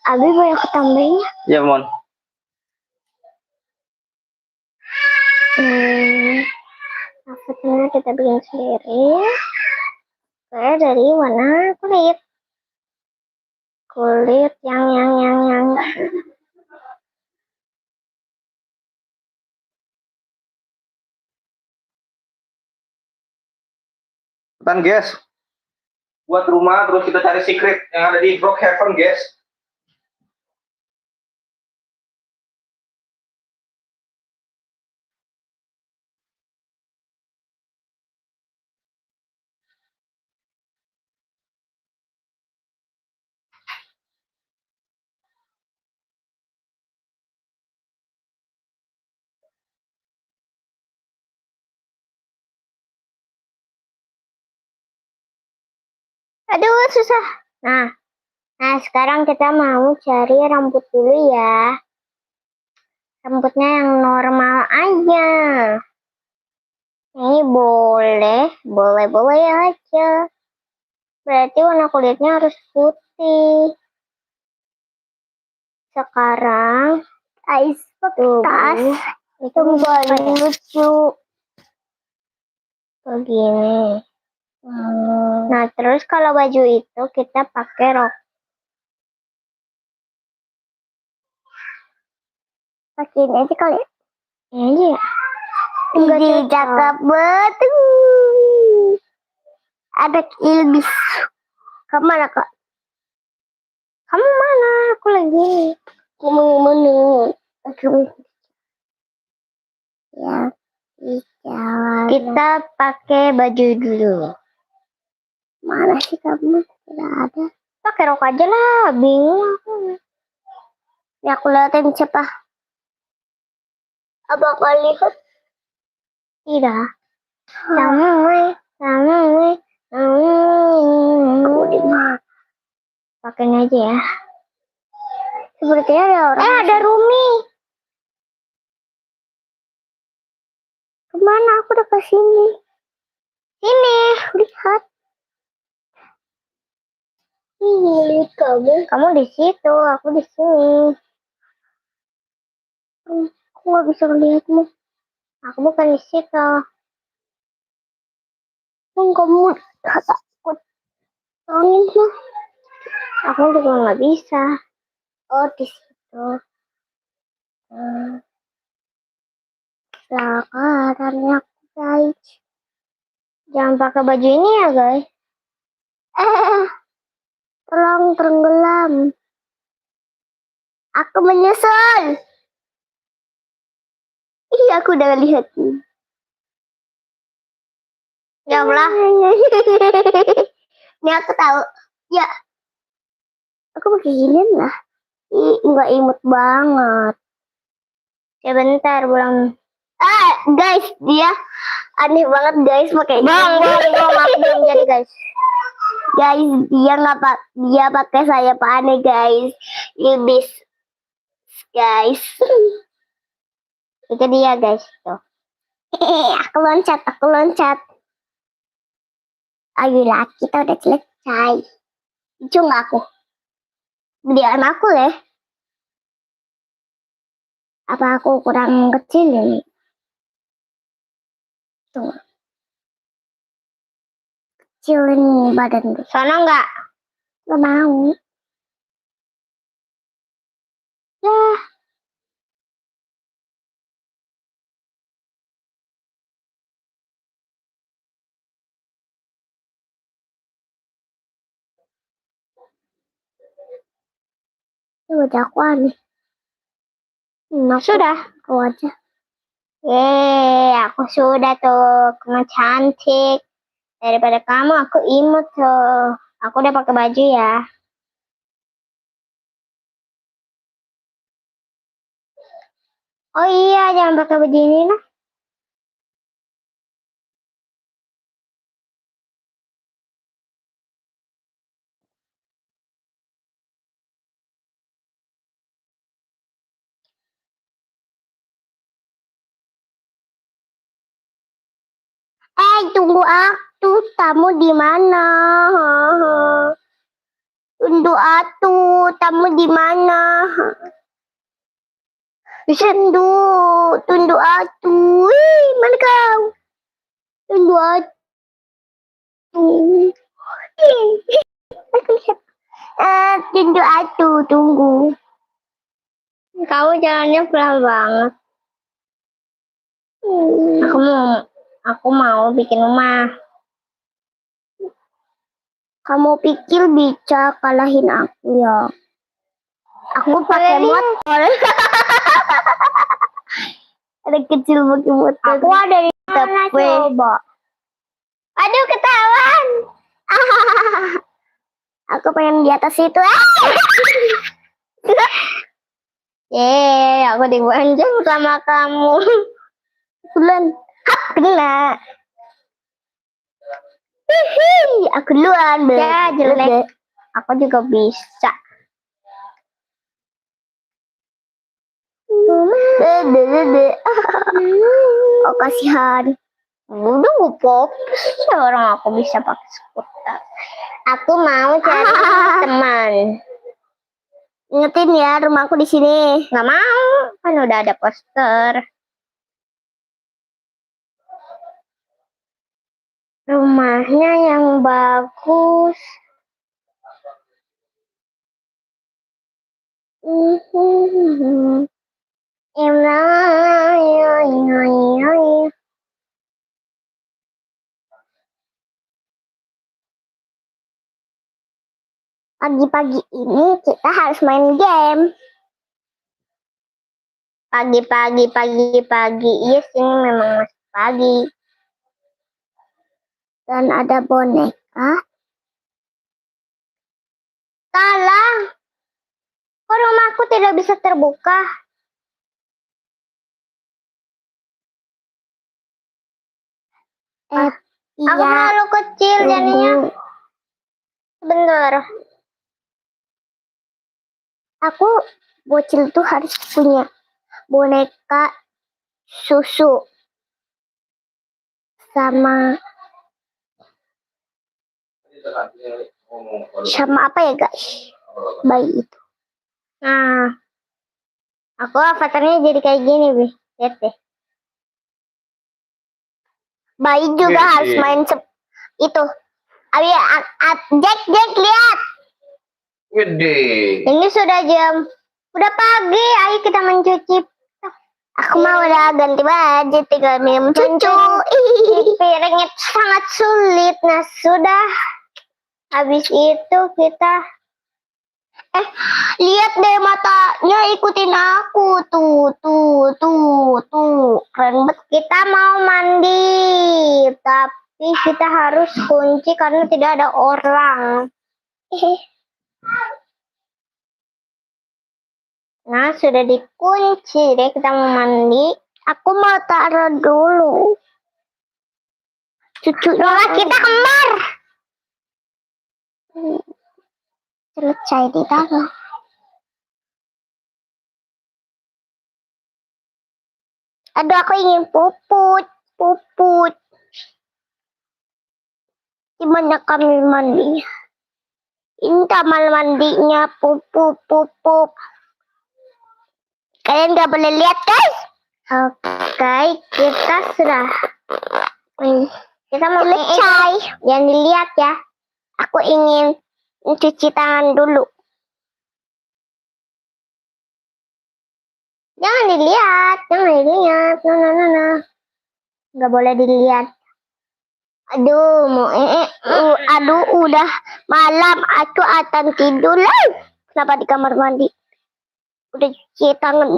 Abi banyak tambahnya. Ya, Mon. Outfitnya kita bikin sendiri. Oke, dari warna kulit. Kulit yang. Kan, guys. Buat rumah, terus kita cari secret yang ada di Brookhaven, guys. Aduh, susah. Nah, sekarang kita mau cari rambut dulu ya. Rambutnya yang normal aja. Ini boleh aja. Berarti warna kulitnya harus putih. Sekarang guys, tas itu paling lucu begini. Nah, terus kalau baju itu kita pakai rok. Pakai ini aja kali. Ini aja ya. Ini cakep betul. Ada Ilbis. Kamu mana, Kak? Kamu mana? Aku lagi. Aku mau mana? Ya, kita pakai baju dulu. Mana sih kamu? Tidak ada. Pakai rok aja lah, bingung aku. Ya, aku liatin siapa. Apa kau lihat? Tidak. Sama. Pakai aja ya. Sepertinya ada orang. Ada Rumi. Kemana? Aku udah ke sini. Sini, lihat. Lihat kamu. Kamu di situ, aku di sini. Aku nggak bisa melihatmu. Aku bukan di situ. Kamu takut. Angin mah. Aku juga nggak bisa. Oh, di situ. Sekarang ya, guys. Jangan pakai baju ini ya, guys. Tolong tenggelam. Aku menyesal. Iya, aku udah lihat. Ya Allah. Ini aku tahu. Ya. Aku pakai gini lah. Nggak imut banget. Ya bentar, belum. Guys, dia aneh banget guys pakai. Belum jadi guys. Guys, dia pakai sayap aneh guys. Ibis. Guys. Itu dia guys tuh. Aku loncat. Ayolah, kita udah selesai. Lucu nggak aku? Gedean aku ya. Apa aku kurang kecil ini? Tuh. Kecil ini badan gue. Sana nggak? Nggak mau. Ya. Wajah aku aneh. Sudah. Aku aja. Aku sudah tuh. Kamu cantik. Daripada kamu, aku imut tuh. Aku udah pakai baju ya. Oh iya, jangan pakai baju ini lah. Tunggu aku. Kamu di mana? Tundu atu, tamu di mana? Sendu, tundu atu. Wih, mana kau? Tundu atu. Aku lihat. Tundu atu, tunggu. Kau jalannya pelan banget. Aku mau bikin rumah. Kamu pikir bisa kalahin aku ya? Aku pakai motor. Ada kecil pakai motor. Aku ada di mana coba? Aduh, ketahuan. Aku pengen di atas itu. Aku dibonceng sama kamu. Bulan, hap, kena. Hihi, aku duluan. Ya, jelek. Aku juga bisa. Oh, kasihan. Udah popis ya orang aku bisa pakai skuter. Aku mau cari teman. Ingetin ya, rumahku di sini. Nggak mau, kan udah ada poster. Rumahnya yang bagus. Pagi-pagi ini kita harus main game. Pagi. Yes, ini memang masih pagi. Dan ada boneka. Salah. Kok rumahku tidak bisa terbuka? Aku terlalu kecil jadinya. Sebentar. Aku bocil tuh harus punya boneka susu sama apa ya guys, bayi itu. Nah, aku avatarnya jadi kayak gini, Bi. Lihat deh. Bayi juga harus main itu. Jack lihat. Gede. Ini sudah udah pagi. Ayo kita mencuci. Aku mau udah ganti baju, tinggal minum cucu. Piringnya sangat sulit. Nah, sudah. Habis itu kita lihat deh matanya, ikutin aku. Tuh. Keren banget. Kita mau mandi. Tapi kita harus kunci karena tidak ada orang. Nah, sudah dikunci deh, kita mau mandi. Aku mau taruh dulu. Rumah kita kembar. Selesai ditaruh. Aduh, aku ingin puput. Gimana kami mandi? Ini kamar mandinya, pup. Kalian gak boleh lihat, guys. Oke, kita sudah. Kita mau selesai. Jangan dilihat ya. Aku ingin cuci tangan dulu. Jangan dilihat. No. Gak boleh dilihat. Aduh, udah malam. Aku akan tidur lah. Kenapa di kamar mandi? Udah cuci tangan.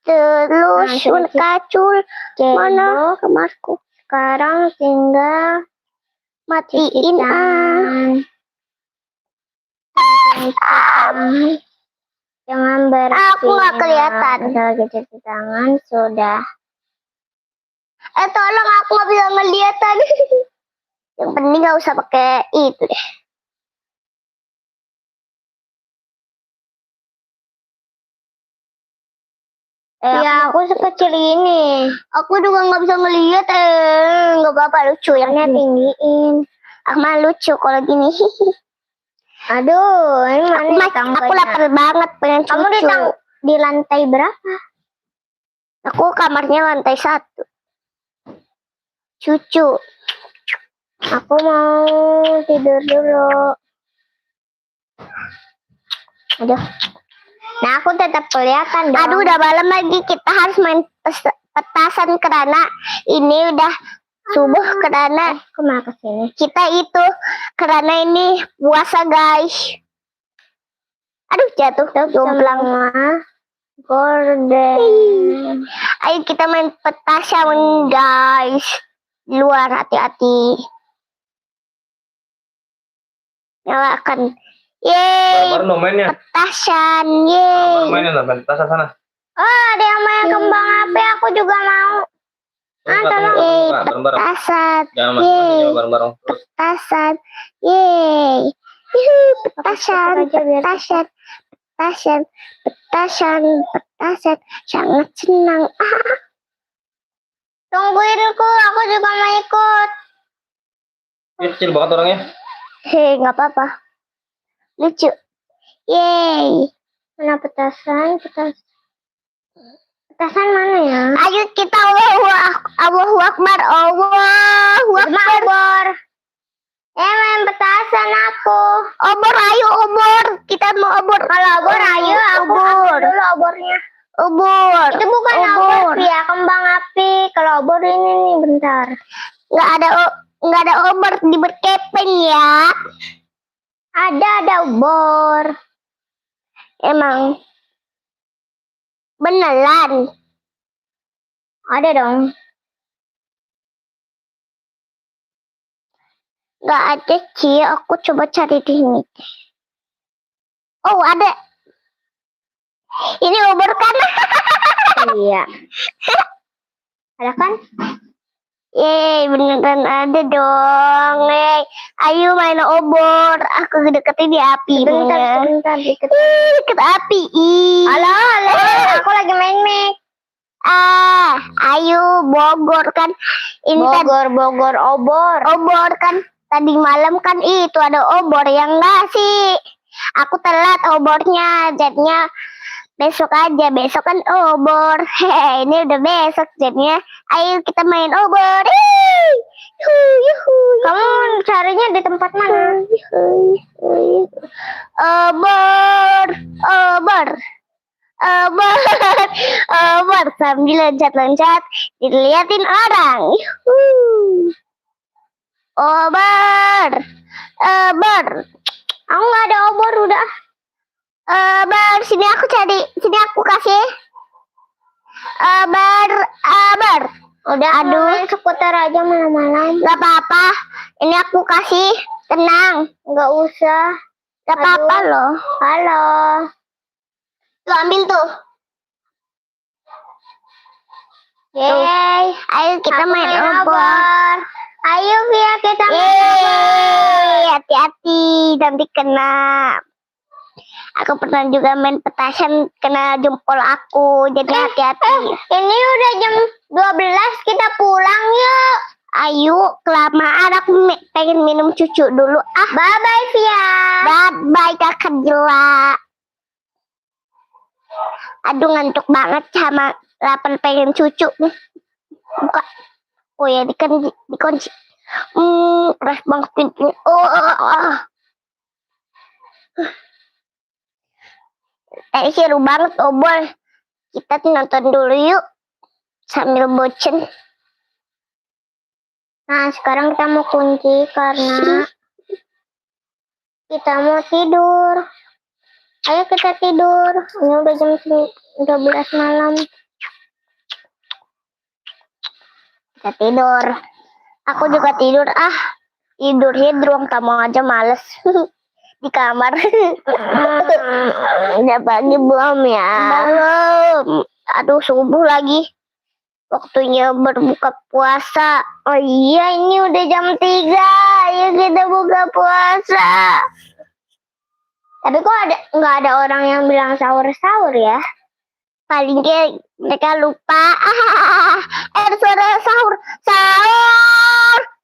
Terus kacul. Mana kamarku? Sekarang tinggal matiin jangan bersihin. Aku gak kelihatan. Lagi cuci tangan sudah. Tolong, aku gak bisa ngeliat tadi. Yang penting gak usah pakai itu deh. Ya, aku sekecil ini. Aku juga nggak bisa ngelihat. Nggak apa-apa, lucu. Yang tinggiin. Aku mah lucu kalau gini. Aduh, ini mana ya Aku tangganya? lapar banget, pengen Kamu cucu. di lantai berapa? Aku kamarnya lantai 1. Cucu. Aku mau tidur dulu. Aduh. Nah, aku tetap kelihatan dong. Aduh, udah malam lagi. Kita harus main petasan karena ini udah subuh karena Kemana kesini? kita itu karena ini puasa, guys. Aduh, jatuh jomplang. Semua gorden. Ayo kita main petasan, guys. Di luar, hati-hati. Nyalakan. Yeay, Baru no mainnya. petasan. Baru Yeay. mainnya lah, main petasan sana. Oh, ada yang main kembang api. Aku juga mau. Yeay, Bareng-bareng. petasan. Jangan Yeay. main bareng-bareng terus. Petasan. Yeay. Yuhu, petasan, Aku aja biar petasan. Petasan, petasan, petasan. Sangat senang. Tungguinku, aku juga mau ikut. Ini kecil banget orangnya. Hei, nggak apa-apa. Lucu. Yeay. Mana petasan? Petasan mana ya? Ayo kita Allahu Akbar. Allahu Akbar. Obor. Main petasan aku. Obor, ayo obor. Kita mau obor. Kalau obor, ayo aku ambil dulu obornya. Obor. Itu bukan obor ya, kembang api. Kalau obor ini nih, bentar. Nggak ada obor di berkepeng ya. Ada obor. Emang beneran. Ada dong. Nggak ada sih. Aku coba cari di sini. Oh, ada. Ini obor kan? Iya. Ada kan? Yeay, beneran ada dong. Ayo main obor. Aku deketin di api. Bentar, dikit. Deket api. Halo, aku lagi main mic. Ayo Bogor kan. Ini kan Bogor, obor. obor kan. Tadi malam kan itu ada obor yang enggak sih. Aku telat obornya. Jadinya besok aja. Besok kan obor. Hehe, ini udah besok jadinya. Ayo kita main obor. Yuhu. Kamu carinya di tempat mana? Obor. Obor sambil loncat-loncat diliatin orang. Yuhu. Obor. Aku nggak ada obor udah. Obor, sini aku cari, sini aku kasih. Obor. Udah, Aduh. main skuter aja malam-malam. Gak apa-apa. Ini aku kasih. Tenang. Nggak usah. Gak apa-apa Aduh. loh. Halo. Tuh ambil tuh. Yeay. Ayo kita Aku main main obor. obor. Ayo Via, kita main obor. Yeay, hati-hati nanti kena. Aku pernah juga main petasan kena jempol aku, jadi hati-hati. Ini udah jam 12, kita pulang yuk. Ayo, kelamaan aku pengen minum cucu dulu. Bye-bye Via. Bye-bye kakak Jela. Aduh ngantuk banget sama lapar pengen cucu nih. Buka. Oh ya dikunci. Keras banget pintunya. Seru banget obor. Kita nonton dulu yuk sambil bocen. Nah, sekarang kita mau kunci karena kita mau tidur. Ayo kita tidur. Ini udah jam 12 malam. Kita tidur. Aku juga tidur. Tidurnya di ruang tamu aja males. Di kamar. Udah pagi belum ya? Belum. Aduh subuh lagi. Waktunya berbuka puasa. Oh iya, ini udah jam 3. Ayo kita buka puasa. Tapi kok nggak ada orang yang bilang sahur-sahur ya? Paling mereka lupa. Ada suara sahur.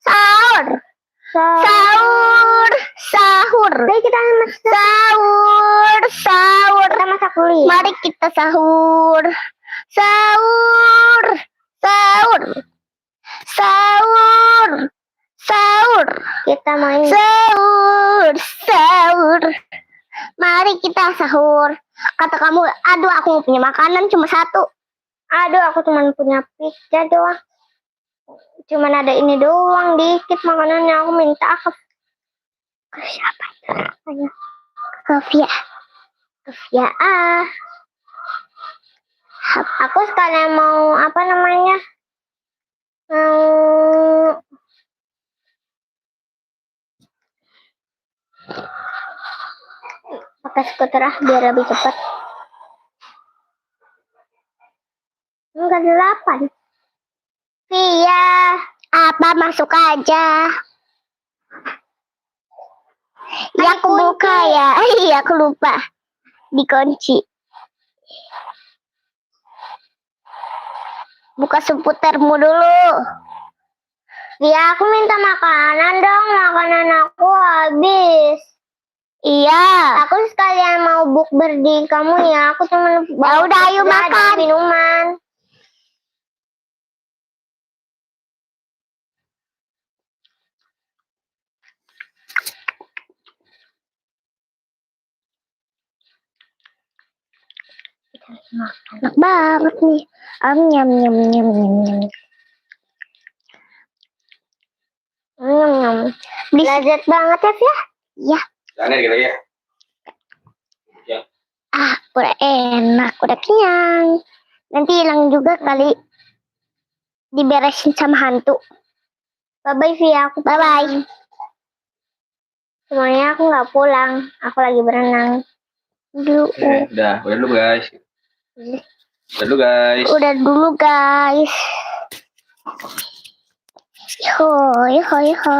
Sahur. Sahur. Sahur. Ayo kita masak. Sahur. Sahur. Kita masak dulu ya. Mari kita sahur. Sahur. Sahur. Sahur. Sahur. Kita main. Sahur. Sahur. Mari kita sahur. Kata kamu, aduh aku nggak punya makanan cuma satu. Aduh, aku cuma punya pizza doang. Cuman ada ini doang, dikit makanannya. Aku minta ke siapa? Ayo. Ke Via. Ya aku sekalian mau apa namanya? Mau pakai skuter biar lebih cepat. Enggak 8. Via, Apa masuk aja? Ya aku buka ya. Iya aku lupa. Dikunci. Buka seputarmu dulu. Via, aku minta makanan dong. Makanan aku habis. Iya. Aku sekalian mau bukber di kamu ya. Aku cuma Ya udah ayo pizza dan makan. minuman. Enak banget nih. Nyam nyam nyam nyam nyam. Lezat banget ya, Via. Ya. Jangan gitu ya. Udah enak, udah kenyang. Nanti hilang juga kali. Diberesin sama hantu. Bye-bye, Via. Aku Bye-bye. semuanya aku nggak pulang. Aku lagi berenang. Udah dulu guys. Udah dulu guys. Udah dulu guys. Yo, yo, yo.